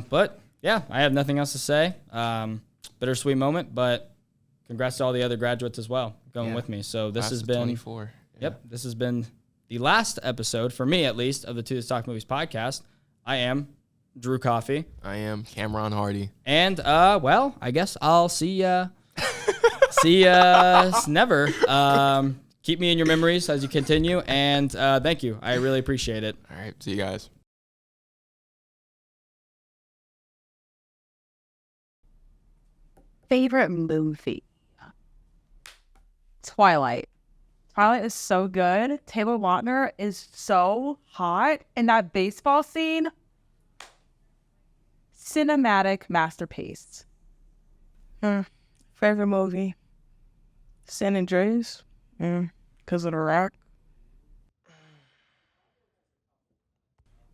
But yeah, I have nothing else to say. Bittersweet moment, but congrats to all the other graduates as well going with me. So this has been 24. Yeah. Yep, this has been the last episode, for me at least, of the To This Talk Movies podcast. I am Drew Coffey. I am Cameron Hardy. And, well, I guess I'll see ya. See ya never. Keep me in your memories as you continue. And thank you. I really appreciate it. All right. See you guys. Favorite movie? Twilight. Twilight is so good. Taylor Lautner is so hot. And that baseball scene, cinematic masterpiece. Favorite movie? San Andreas. Because of the rock.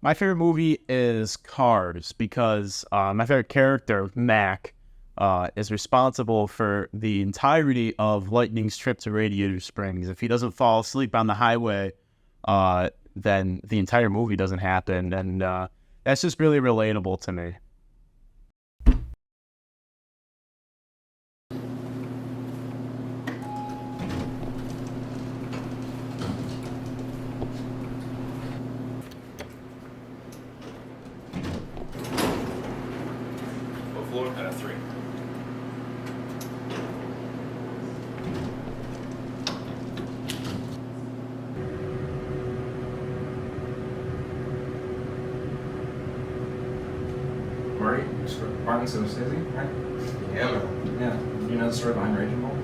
My favorite movie is Cars because my favorite character, Mac, is responsible for the entirety of Lightning's trip to Radiator Springs. If he doesn't fall asleep on the highway, then the entire movie doesn't happen. And that's just really relatable to me. Floor 3. Martin Scorsese, right? Yeah, man. Yeah. You know the story behind Raging Bull?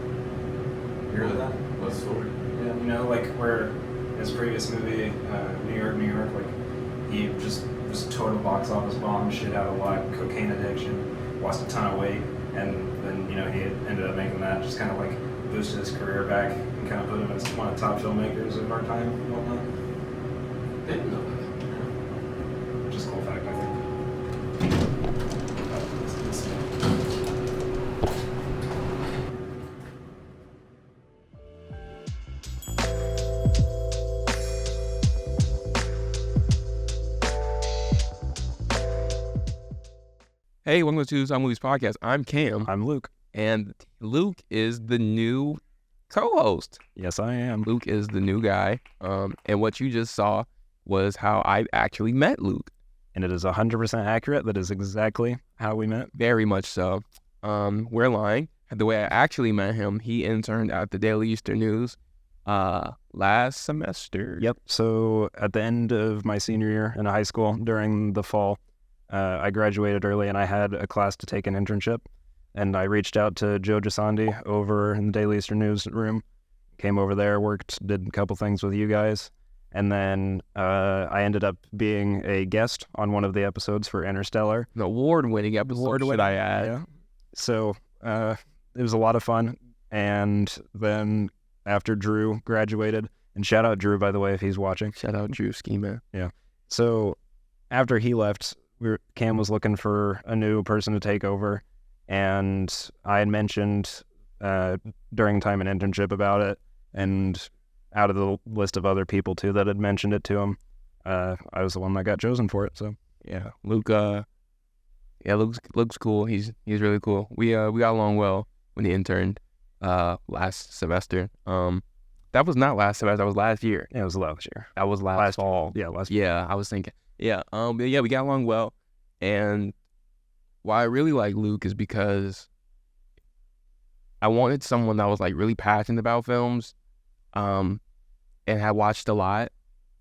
You heard of that? What story? Yeah. You know, like where in his previous movie, New York, like he just was total box office bomb, shit out a lot, cocaine addiction, lost a ton of weight, and then, you know, he ended up making that, just kind of like boosted his career back and kind of put him as one of the top filmmakers of our time and whatnot. Didn't know that. Just a cool fact, I think. Hey, welcome to the Talk Movies podcast. I'm Cam. I'm Luke. And Luke is the new co-host. Yes, I am. Luke is the new guy. And what you just saw was how I actually met Luke. And it is 100% accurate. That is exactly how we met. Very much so. We're lying. The way I actually met him, he interned at the Daily Eastern News last semester. Yep. So at the end of my senior year in high school during the fall, I graduated early and I had a class to take an internship. And I reached out to Joe Gisandi over in the Daily Eastern News room. Came over there, worked, did a couple things with you guys. And then I ended up being a guest on one of the episodes for Interstellar. An award-winning episode, should I add. Yeah. So it was a lot of fun. And then after Drew graduated, and shout out Drew, by the way, if he's watching. Shout out Drew Ski Man. Yeah. So after he left, Cam was looking for a new person to take over. And I had mentioned during time in internship about it. And out of the list of other people, too, that had mentioned it to him, I was the one that got chosen for it. So yeah, Luke. Luke's cool. He's really cool. We got along well when he interned last semester. That was not last semester. That was last year. yeah, it was last year. That was last fall. Yeah, last. Yeah, I was thinking. Yeah. But yeah, we got along well, and why I really like Luke is because I wanted someone that was like really passionate about films, and had watched a lot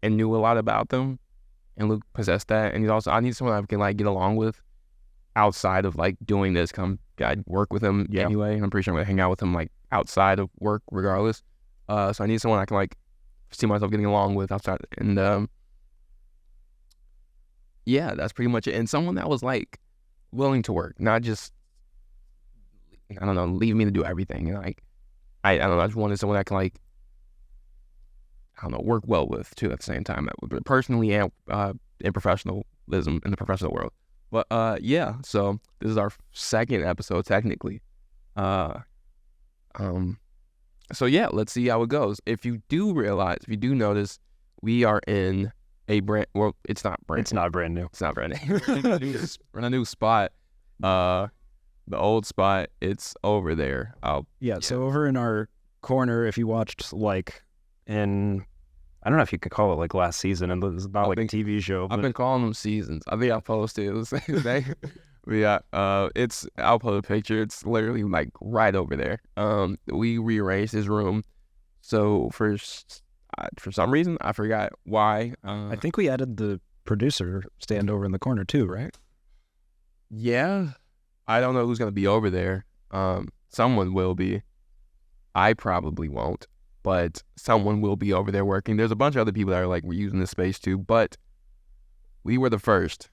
and knew a lot about them, and Luke possessed that. And I need someone I can like get along with outside of like doing this. I work with him anyway, and I'm pretty sure I'm gonna hang out with him like outside of work regardless. So I need someone I can like see myself getting along with outside, and yeah, that's pretty much it. And someone that was like willing to work, not just, I don't know, leave me to do everything. And like, I don't know, I just wanted someone that can like, I don't know, work well with too at the same time, personally and in professionalism in the professional world. But yeah, so this is our second episode technically. So yeah, let's see how it goes. If you do notice, we are in a brand. Well, it's not brand. It's not brand new. It's not brand new. We're in a new spot. The old spot. It's over there. Yeah, so over in our corner, if you watched like in, I don't know if you could call it like last season, and it's not like a TV show. I've But been calling them seasons. I think I posted it the same day. But yeah, I'll post a picture. It's literally like right over there. We rearranged his room, so for some reason I forgot why. I think we added the producer stand over in the corner too, right? Yeah, I don't know who's gonna be over there. Someone will be. I probably won't, but someone will be over there working. There's a bunch of other people that are like, we're using this space too, but we were the first.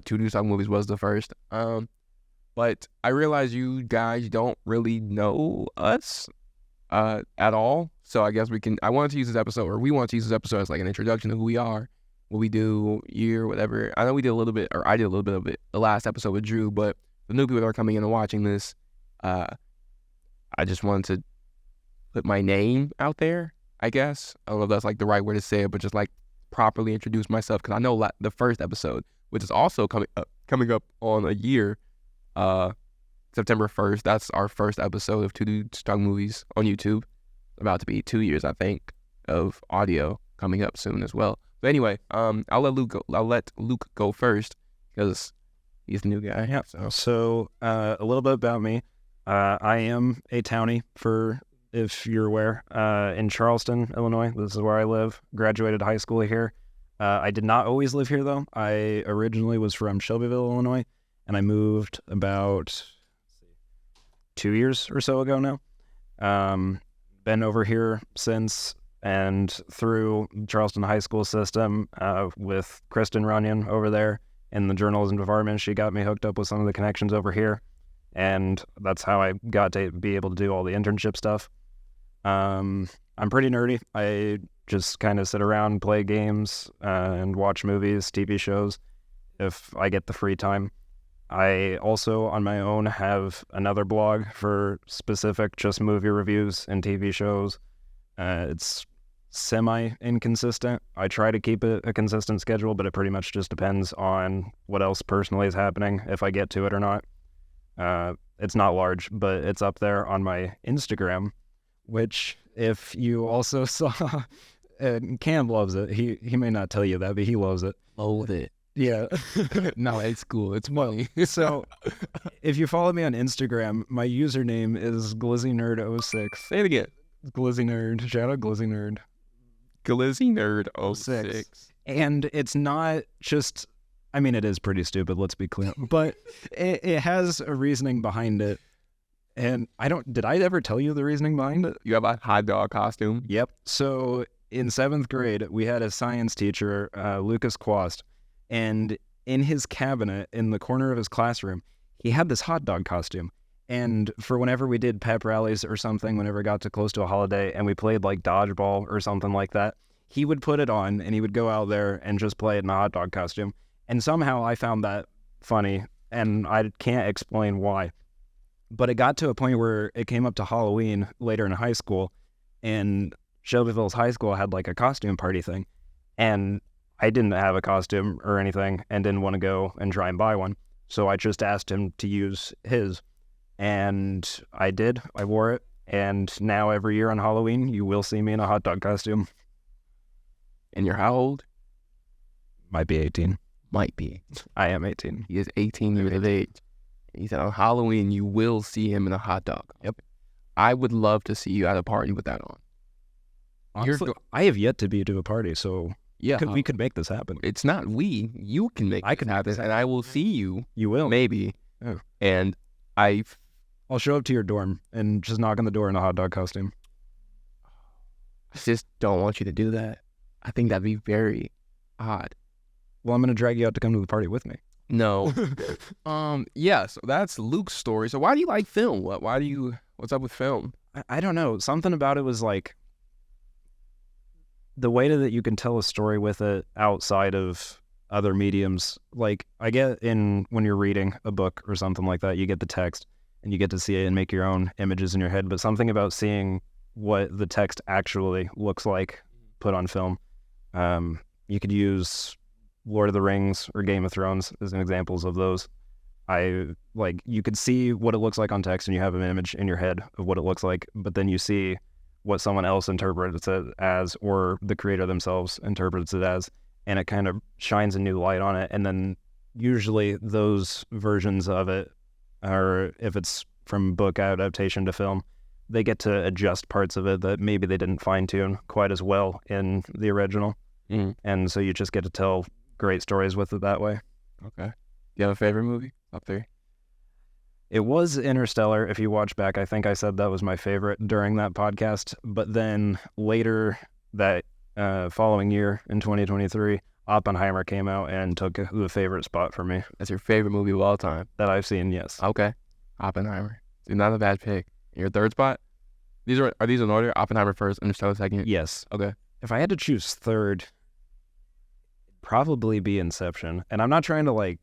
Two New Stock Movies was the first. But I realize you guys don't really know us at all. So I guess I wanted to use this episode, or we want to use this episode as like an introduction to who we are, what we do, year, whatever. I know we did a little bit, or I did a little bit of it the last episode with Drew, but the new people that are coming in and watching this, I just wanted to put my name out there, I guess. I don't know if that's like the right way to say it, but just like properly introduce myself, because I know the first episode, which is also coming up on a year, September 1st. That's our first episode of Two Dudes Talk Movies on YouTube. About to be 2 years, I think, of audio coming up soon as well. But anyway, I'll let Luke go first because he's the new guy. Yeah. So a little bit about me. I am a townie, if you're aware, in Charleston, Illinois. This is where I live. Graduated high school here. I did not always live here, though. I originally was from Shelbyville, Illinois, and I moved about 2 years or so ago now. Been over here since, and through Charleston High School system with Kristen Runyon over there in the journalism department. She got me hooked up with some of the connections over here, and that's how I got to be able to do all the internship stuff. I'm pretty nerdy. I just kind of sit around, play games, and watch movies, TV shows if I get the free time. I also, on my own, have another blog for specific just movie reviews and TV shows. It's semi-inconsistent. I try to keep it a consistent schedule, but it pretty much just depends on what else personally is happening, if I get to it or not. It's not large, but it's up there on my Instagram, which if you also saw, Cam loves it. He may not tell you that, but he loves it. Loathe it. Yeah. No, it's cool. It's funny. So if you follow me on Instagram, my username is GlizzyNerd06. Say it again. Glizzy Nerd. Shout out Glizzy Nerd. Glizzy Nerd 06. And it's not just, I mean, it is pretty stupid, let's be clear, but it has a reasoning behind it. And did I ever tell you the reasoning behind it? You have a hot dog costume? Yep. So in 7th grade, we had a science teacher, Lucas Quast, and in his cabinet in the corner of his classroom, he had this hot dog costume. And for whenever we did pep rallies or something, whenever it got too close to a holiday and we played like dodgeball or something like that, he would put it on and he would go out there and just play it in a hot dog costume. And somehow I found that funny, and I can't explain why. But it got to a point where it came up to Halloween later in high school, and Shelbyville's high school had like a costume party thing. And I didn't have a costume or anything and didn't want to go and try and buy one. So I just asked him to use his. And I did. I wore it. And now every year on Halloween, you will see me in a hot dog costume. And you're how old? Might be 18. Might be. I am 18. He is 18 years of age. He said on Halloween, you will see him in a hot dog. Yep. I would love to see you at a party with that on. Honestly, I have yet to be to a party, so yeah, we could make this happen. It's not we. You can make I can this happen, and I will see you. You will. Maybe. Oh. And I'll show up to your dorm and just knock on the door in a hot dog costume. I just don't want you to do that. I think that'd be very odd. Well, I'm going to drag you out to come to the party with me. No. Yeah, so that's Luke's story. So why do you like film? What's up with film? I don't know. Something about it was like the way that you can tell a story with it outside of other mediums. Like I get when you're reading a book or something like that, you get the text and you get to see it and make your own images in your head. But something about seeing what the text actually looks like put on film, you could use Lord of the Rings or Game of Thrones as examples of those. You could see what it looks like on text and you have an image in your head of what it looks like, but then you see what someone else interprets it as, or the creator themselves interprets it as, and it kind of shines a new light on it. And then usually those versions of it, or if it's from book adaptation to film, they get to adjust parts of it that maybe they didn't fine-tune quite as well in the original. And so you just get to tell great stories with it that way. Okay. Do you have a favorite movie? Top 3? It was Interstellar. If you watch back, I think I said that was my favorite during that podcast. But then later that following year in 2023, Oppenheimer came out and took the favorite spot for me. That's your favorite movie of all time? That I've seen, yes. Okay. Oppenheimer. Dude, not a bad pick. Your third spot? Are these in order? Oppenheimer first, Interstellar second? Yes. Okay. If I had to choose third, probably be Inception. And I'm not trying to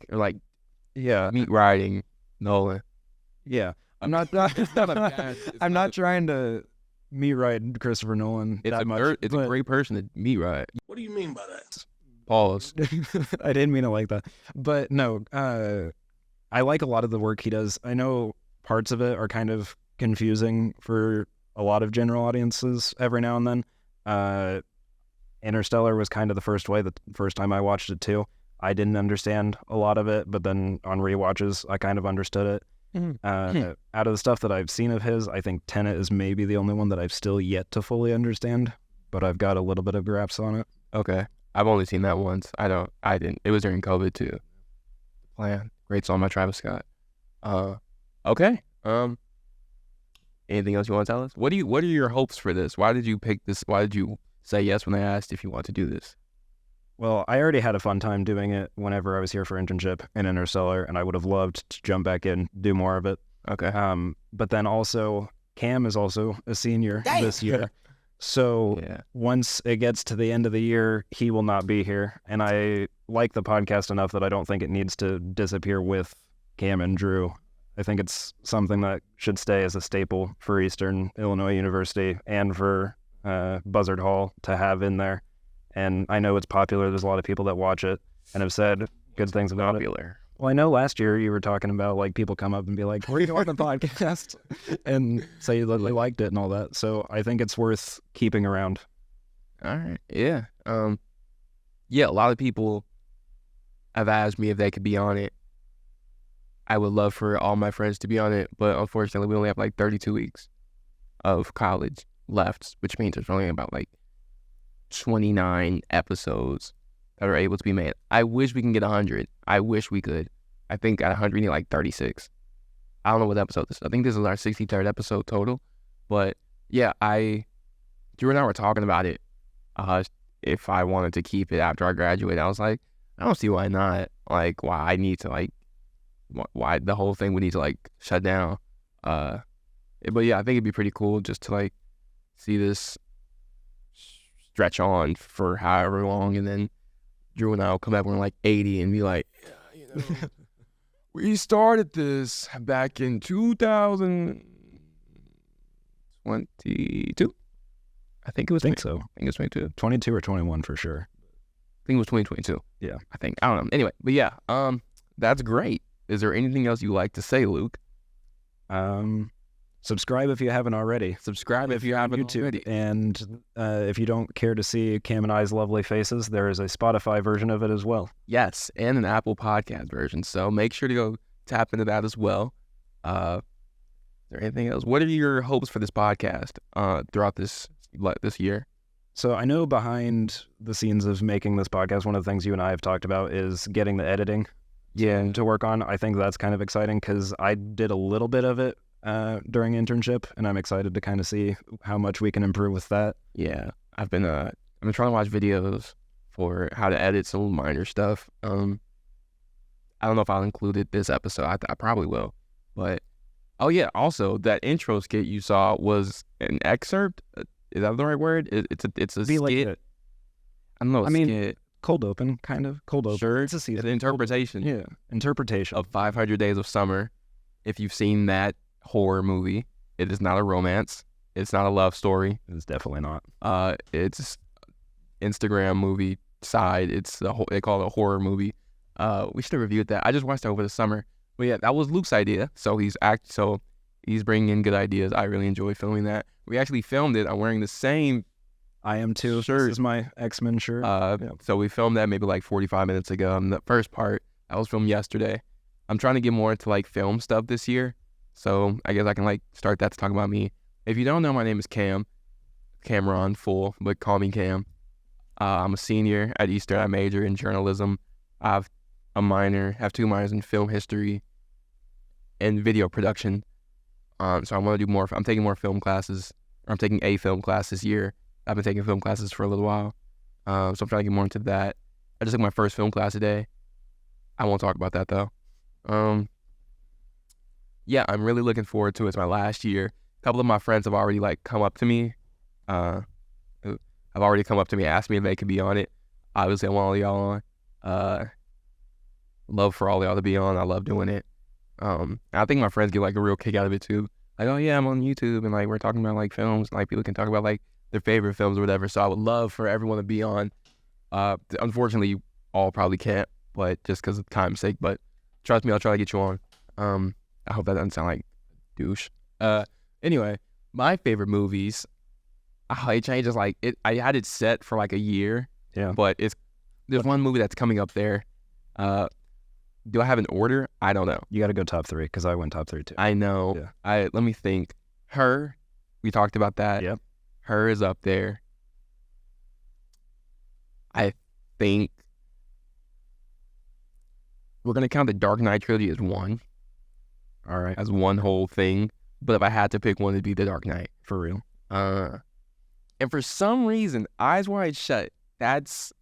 yeah. Meat riding Nolan. Yeah. I'm not I'm not trying to meet ride Christopher Nolan It's that a much. it's a great person to meet ride. What do you mean by that? Pause. I didn't mean it like that. But no, I like a lot of the work he does. I know parts of it are kind of confusing for a lot of general audiences every now and then. Interstellar was kind of the first time I watched it too. I didn't understand a lot of it, but then on rewatches, I kind of understood it. Out of the stuff that I've seen of his, I think Tenet is maybe the only one that I've still yet to fully understand, but I've got a little bit of grasp on it. Okay. I've only seen that once. I didn't. It was during COVID too. Plan. Great song by Travis Scott. Okay. Anything else you want to tell us? What are your hopes for this? Why did you pick this? Why did you say yes when I asked if you want to do this? Well, I already had a fun time doing it whenever I was here for internship in Interstellar, and I would have loved to jump back in, do more of it. Okay. But then also, Cam is also a senior this year. So once it gets to the end of the year, he will not be here. And I like the podcast enough that I don't think it needs to disappear with Cam and Drew. I think it's something that should stay as a staple for Eastern Illinois University and for Buzzard Hall to have in there. And I know it's popular. There's a lot of people that watch it and have said good things about it. Well, I know last year you were talking about like people come up and be like, "Where are you on the podcast?" and say that they liked it and all that. So I think it's worth keeping around. All right. Yeah. Yeah. A lot of people have asked me if they could be on it. I would love for all my friends to be on it, but unfortunately, we only have like 32 weeks of college left, which means there's only about like 29 episodes that are able to be made. I wish we can get 100. I wish we could. I think at 100 we need like 36. I don't know what episode this is. I think this is our 63rd episode total. But yeah, Drew and I were talking about it. If I wanted to keep it after I graduate, I was like, I don't see why not. Like, why I need to like, why the whole thing would need to like shut down. But yeah, I think it'd be pretty cool just to like see this stretch on for however long, and then Drew and I will come back when we're like 80 and be like, yeah, you know, we started this back in 2022. I think it was. I think so. I think it was 22. 22 or 21 for sure. I think it was 2022. Yeah. I think. I don't know. Anyway, but yeah, that's great. Is there anything else you like to say, Luke? Subscribe if you haven't already. Subscribe if you haven't YouTube. already. And if you don't care to see Cam and I's lovely faces, there is a Spotify version of it as well. Yes, and an Apple Podcast version. So make sure to go tap into that as well. Is there anything else? What are your hopes for this podcast throughout this year? So I know behind the scenes of making this podcast, one of the things you and I have talked about is getting the editing to work on. I think that's kind of exciting because I did a little bit of it during internship, and I'm excited to kind of see how much we can improve with that. Yeah, I've been trying to watch videos for how to edit some minor stuff. I don't know if I'll include it this episode. I probably will. But oh yeah, also that intro skit you saw was an excerpt. Is that the right word? It's a skit. Like I don't know. Skit. Cold open, kind of cold open. Sure, it's a season. It's an interpretation. Yeah, interpretation of 500 Days of Summer. If you've seen that horror movie, it is not a romance. It's not a love story. It's definitely not. It's Instagram movie side. It's they call it a horror movie. We should have reviewed that. I just watched it over the summer. But yeah, that was Luke's idea. So he's bringing in good ideas. I really enjoy filming that. We actually filmed it. I'm wearing the same I am too. shirt. This is my X-Men shirt. So we filmed that maybe like 45 minutes ago. And the first part, that was filmed yesterday. I'm trying to get more into like film stuff this year. So I guess I can like start that to talk about me. If you don't know, my name is Cameron Full, but call me Cam. I'm a senior at Eastern. I major in journalism. I have have 2 minors in film history and video production. So I want to do more. I'm taking more film classes. Or I'm taking a film class this year. I've been taking film classes for a little while. So I'm trying to get more into that. I just took my first film class today. I won't talk about that though. Yeah, I'm really looking forward to it. It's my last year. A couple of my friends have already like come up to me. Have already come up to me, asked me if they could be on it. Obviously, I want all y'all on. Love for all y'all to be on. I love doing it. I think my friends get like a real kick out of it too. Like, oh yeah, I'm on YouTube and like we're talking about like films. Like people can talk about like their favorite films or whatever. So I would love for everyone to be on. Unfortunately, you all probably can't, but just because of time's sake. But trust me, I'll try to get you on. I hope that doesn't sound like douche. Anyway, my favorite movies. It changes like it. I had it set for like a year. Yeah. But there's one movie that's coming up there. Do I have an order? I don't know. You got to go top 3 because I went top 3 too. I know. Yeah. Let me think. Her. We talked about that. Yep. Her is up there. I think we're gonna count the Dark Knight trilogy as one. All right. As one whole thing. But if I had to pick one, it'd be the Dark Knight. For real. And for some reason, Eyes Wide Shut, that's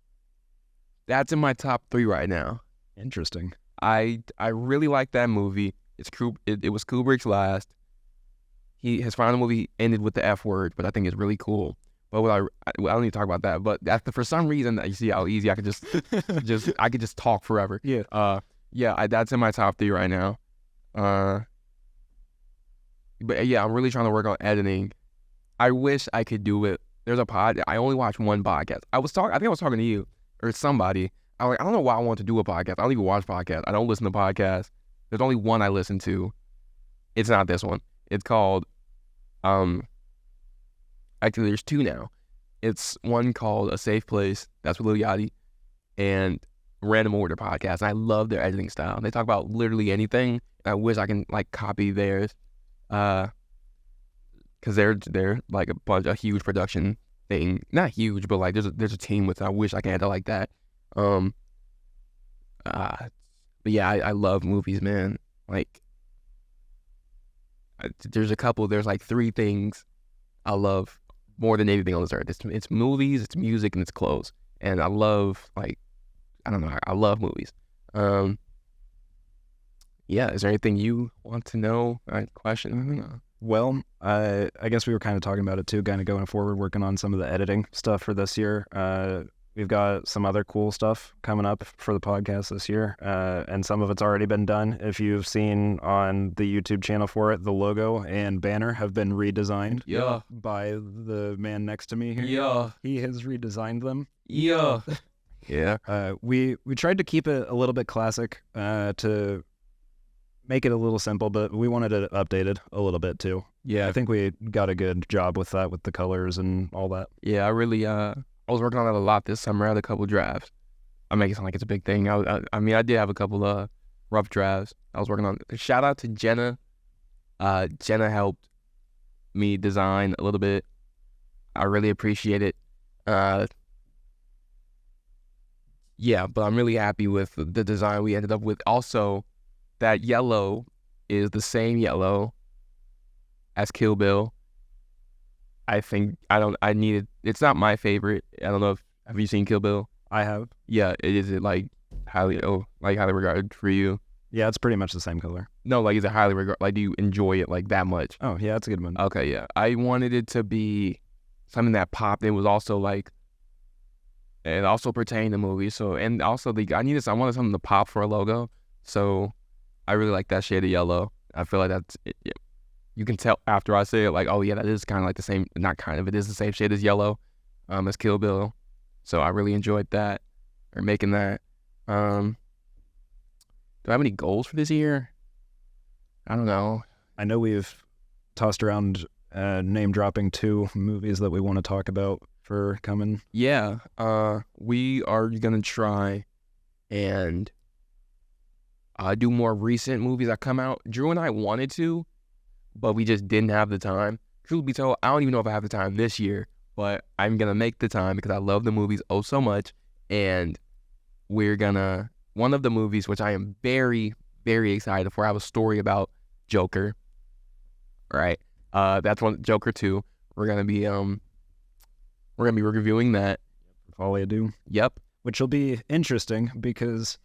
in my top 3 right now. Interesting. I really like that movie. It was Kubrick's last. His final movie ended with the F word, but I think it's really cool. But I don't need to talk about that. But for some reason, you see how easy I could just talk forever. Yeah. That's in my top 3 right now. But yeah, I'm really trying to work on editing. I wish I could do it. There's a pod. I only watch one podcast. I think I was talking to you or somebody. I'm like, I don't know why I want to do a podcast. I don't even watch podcasts. I don't listen to podcasts. There's only one I listen to. It's not this one. It's called, actually there's 2 now. It's one called A Safe Place. That's with Lil Yachty. And Random Order Podcast. And I love their editing style. They talk about literally anything. I wish I can like copy theirs. Because they're like a huge production thing. Not huge, but like there's a team with it. I wish I could handle like that. But yeah, I love movies, man. Like, there's like 3 things I love more than anything on this earth. It's movies, it's music, and it's clothes. And I love, like, I don't know, I love movies. Yeah, is there anything you want to know? Question? Well, I guess we were kind of talking about it too, kind of going forward, working on some of the editing stuff for this year. We've got some other cool stuff coming up for the podcast this year, and some of it's already been done. If you've seen on the YouTube channel for it, the logo and banner have been redesigned by the man next to me here. Yeah. He has redesigned them. Yeah. Yeah. We tried to keep it a little bit classic to make it a little simple, but we wanted it updated a little bit too. Yeah. I think we got a good job with that, with the colors and all that. Yeah, I was working on that a lot this summer. I had a couple drafts. I make it sound like it's a big thing. I mean, I did have a couple of rough drafts I was working on. Shout out to Jenna. Jenna helped me design a little bit. I really appreciate it. Yeah, but I'm really happy with the design we ended up with. Also, that yellow is the same yellow as Kill Bill. It's not my favorite. I don't know have you seen Kill Bill? I have. Yeah, is it like highly regarded for you? Yeah, it's pretty much the same color. No, like is it highly regarded? Like, do you enjoy it like that much? Oh yeah, it's a good one. Okay, yeah. I wanted it to be something that popped. It was also like, it also pertained to movies. So, and also I wanted something to pop for a logo. So I really like that shade of yellow. I feel like that's it. Yeah. You can tell after I say it, like, oh yeah, that is kind of like the same, not kind of, it is the same shade as yellow, as Kill Bill. So I really enjoyed that. or making that. Do I have any goals for this year? I don't know. I know we've tossed around name dropping 2 movies that we want to talk about for coming. Yeah, we are gonna try and do more recent movies that come out. Drew and I wanted to, but we just didn't have the time. Truth be told, I don't even know if I have the time this year, but I'm gonna make the time because I love the movies oh so much, and one of the movies which I am very, very excited for. I have a story about Joker. Right, that's one. Joker 2. We're gonna be reviewing that. Folie à Deux. Yep. Which will be interesting because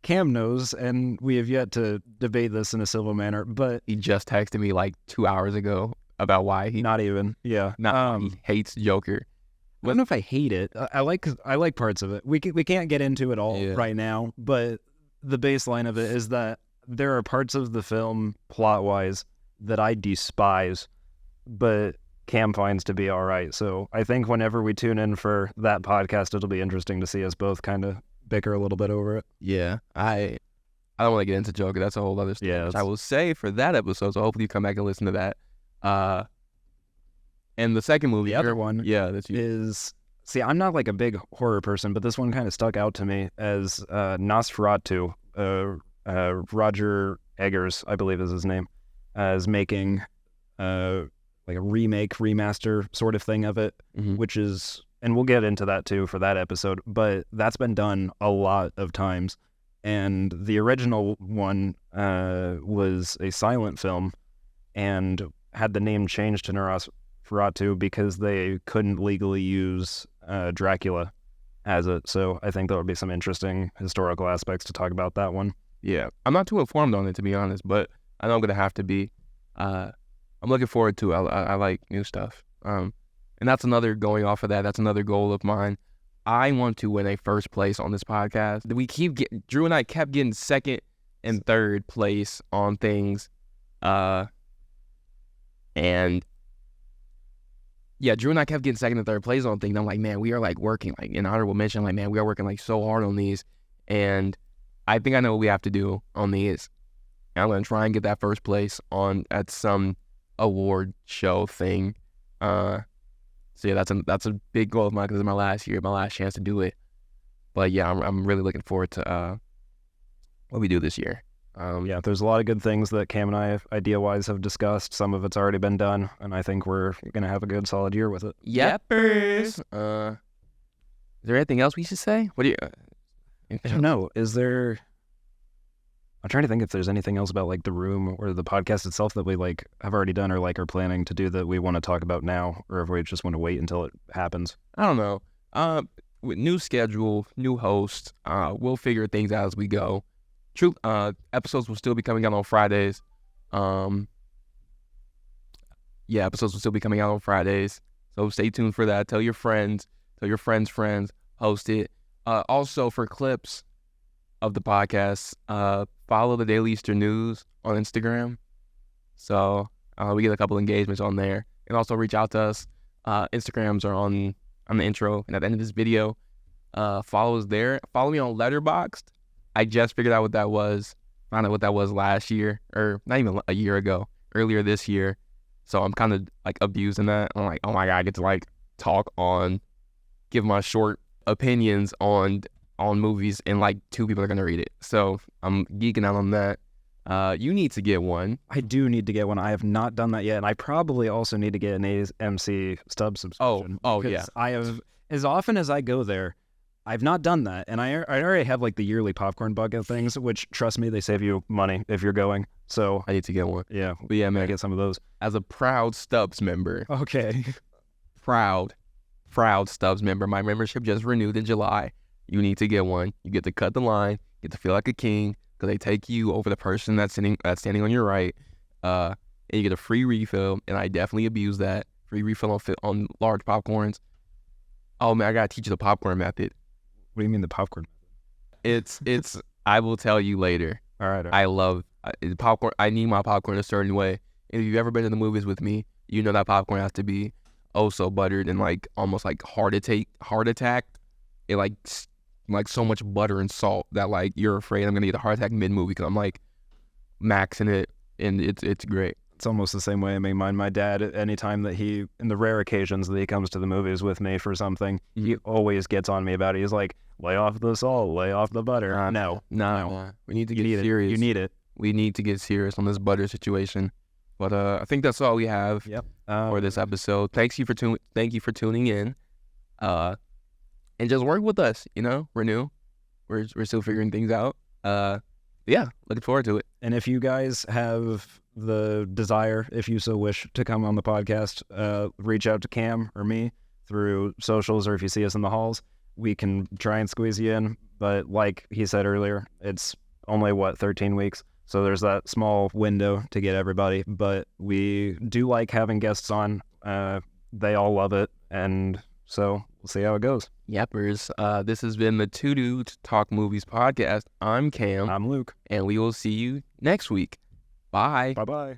Cam knows, and we have yet to debate this in a civil manner, but He just texted me like 2 hours ago about why he not even. Yeah. he hates Joker. I don't know if I hate it. I like parts of it. We can't get into it all right now, but the baseline of it is that there are parts of the film plot-wise that I despise, but Cam finds to be all right. So I think whenever we tune in for that podcast, it'll be interesting to see us both kind of bicker a little bit over it. Yeah, I don't want to get into Joker. That's a whole other story. Yeah, which I will say for that episode. So hopefully you come back and listen to that. And the second movie, The other one that's you. is, see, I'm not like a big horror person, but this one kind of stuck out to me as Nosferatu. Roger Eggers, I believe is his name, is making like a remake, remaster sort of thing of it, which is, and we'll get into that too for that episode, but that's been done a lot of times. And the original one was a silent film and had the name changed to Nosferatu because they couldn't legally use Dracula as it. So I think there would be some interesting historical aspects to talk about that one. Yeah, I'm not too informed on it, to be honest, but I know I'm going to have to be. I'm looking forward to it. I like new stuff. And that's another, going off of that, that's another goal of mine. I want to win a first place on this podcast. Drew and I kept getting second and third place on things. And yeah, Drew and I kept getting second and third place on things. I'm like, man, we are like working, like in honorable mention, like, man, we are working like so hard on these. And I think I know what we have to do on these. And I'm going to try and get that first place at some award show thing. So yeah, that's a big goal of mine because it's my last year, my last chance to do it. But yeah, I'm really looking forward to what we do this year. Yeah, there's a lot of good things that Cam and I, idea-wise, have discussed. Some of it's already been done, and I think we're going to have a good, solid year with it. Yepers. Is there anything else we should say? What do you... I don't know. Is there... I'm trying to think if there's anything else about like the room or the podcast itself that we like have already done or like are planning to do that we want to talk about now, or if we just want to wait until it happens. I don't know. With new schedule, new host, we'll figure things out as we go. True, episodes will still be coming out on Fridays. Episodes will still be coming out on Fridays. So stay tuned for that. Tell your friends, friends, host it. Also for clips of the podcast, follow the Daily Eastern News on Instagram. So we get a couple engagements on there. And also reach out to us. Instagrams are on the intro and at the end of this video. Follow us there. Follow me on Letterboxd. I just figured out what that was. Found out what that was last year, or not even a year ago, earlier this year. So I'm kind of like abusing that. I'm like, oh my God, I get to like give my short opinions on movies, and like 2 people are gonna read it. So I'm geeking out on that. You need to get one. I do need to get one. I have not done that yet, and I probably also need to get an AMC stub subscription. Oh yeah. I have, as often as I go there, I've not done that, and I already have like the yearly popcorn bucket things, which, trust me, they save you money if you're going. So I need to get one. Yeah, but yeah, man, I get some of those. As a proud Stubs member. Okay. proud Stubs member. My membership just renewed in July. You need to get one. You get to cut the line. You get to feel like a king because they take you over the person that's standing on your right. And you get a free refill, and I definitely abuse that. Free refill on large popcorns. Oh man, I gotta teach you the popcorn method. What do you mean the popcorn? It's. I will tell you later. All right. I love popcorn. I need my popcorn a certain way. If you've ever been to the movies with me, you know that popcorn has to be oh so buttered and like almost like heart attack. It like like so much butter and salt that like you're afraid I'm gonna get a heart attack mid movie because I'm like maxing it, and it's great. It's almost the same way I make mine. My dad, anytime that in the rare occasions that he comes to the movies with me for something, he always gets on me about it. He's like, lay off the salt, lay off the butter. No. We need to You get need serious. it. You need it. We need to get serious on this butter situation. But I think that's all we have for this episode. Thank you for tuning in. And just work with us, We're new. We're still figuring things out. Looking forward to it. And if you guys have the desire, if you so wish, to come on the podcast, reach out to Cam or me through socials, or if you see us in the halls, we can try and squeeze you in. But like he said earlier, it's only 13 weeks. So there's that small window to get everybody. But we do like having guests on. They all love it. And so we'll see how it goes. Yappers, this has been the Two Dudes Talk Movies podcast. I'm Cam. I'm Luke. And we will see you next week. Bye. Bye-bye.